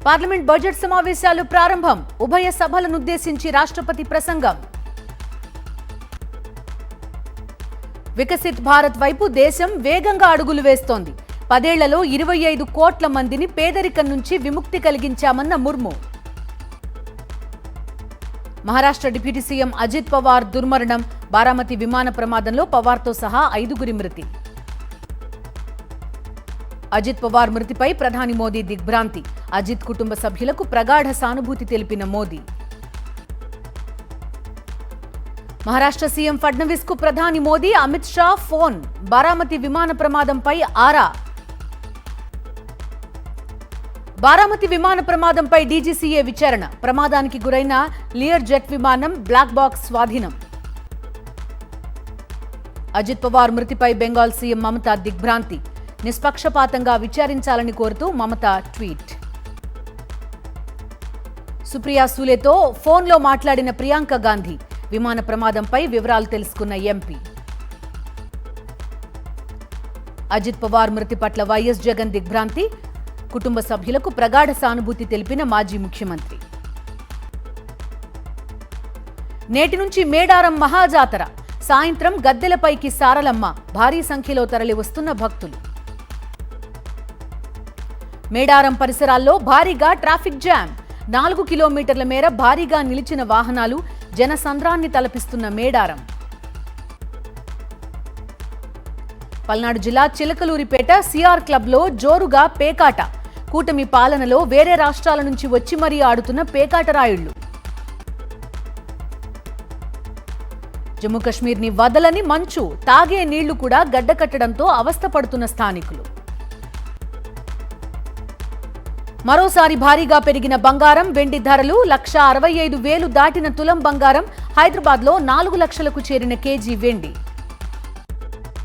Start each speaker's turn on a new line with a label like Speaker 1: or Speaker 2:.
Speaker 1: Parliament budget సమావేశాలు ప్రారంభం. ఉభయ సభలనుద్దేశించి రాష్ట్రపతి ప్రసంగం. వికసిత్ భారత్ వైపు దేశం వేగంగా అడుగులు వేస్తోంది. 10 ఏళ్లలో 25 కోట్ల మందిని పేదరికం నుంచి విముక్తి కలిగించామన్న ముర్ము. మహారాష్ట్ర డిప్యూటీ సీఎం అజిత్ పవార్ దుర్మరణం. బారామతి విమాన ప్రమాదంలో పవార్తో సహా 5గురి మృతి. అజిత్ పవార్ మృతిపై ప్రధాని మోదీ దిగ్భ్రాంతి. అజిత్ కుటుంబ సభ్యులకు ప్రగాఢ సానుభూతి తెలిపిన మోదీ. మహారాష్ట్ర సీఎం ఫడ్నవీస్ కు ప్రధాని మోదీ, అమిత్ షా ఫోన్. బారామతి విమాన ప్రమాదంపై ఆరా. బారామతి విమాన ప్రమాదంపై డీజీసీఏ విచారణ. ప్రమాదానికి గురైన లియర్ జెట్ విమానం బ్లాక్ బాక్స్ స్వాధీనం. అజిత్ పవార్ మృతిపై బెంగాల్ సీఎం మమతా దిగ్భ్రాంతి. నిష్పక్షపాతంగా విచారించాలని కోరుతూ మమతా ట్వీట్. సుప్రియా సూలేతో ఫోన్లో మాట్లాడిన ప్రియాంక గాంధీ. విమాన ప్రమాదంపై వివరాలు తెలుసుకున్న ఎంపీ. అజిత్ పవార్ మృతి పట్ల వైఎస్ జగన్ దిగ్భ్రాంతి. కుటుంబ సభ్యులకు ప్రగాఢ సానుభూతి తెలిపిన మాజీ ముఖ్యమంత్రి. నేటి నుంచి మేడారం మహాజాతర. సాయంత్రం గద్దెలపైకి సారలమ్మ. భారీ సంఖ్యలో తరలి వస్తున్న భక్తులు. మేడారం పరిసరాల్లో భారీగా ట్రాఫిక్ జామ్. 4 కిలోమీటర్ల మేర భారీగా నిలిచిన వాహనాలు జనసంద్రాన్ని తలపిస్తున్న మేడారం. పల్నాడు జిల్లా చిలకలూరిపేట సిఆర్ క్లబ్లో జోరుగా పేకాట. కూటమి పాలనలో వేరే రాష్ట్రాల నుంచి వచ్చి మరీ ఆడుతున్న పేకాట రాయుళ్లు. జమ్మూ కశ్మీర్ని వదలని మంచు. తాగే నీళ్లు కూడా గడ్డకట్టడంతో అవస్థపడుతున్న స్థానికులు. మరోసారి భారీగా పెరిగిన బంగారం, వెండి ధరలు. 1,65,000 దాటిన తులం బంగారం. హైదరాబాద్లో 4 లక్షలకు చేరిన కేజీ వెండి.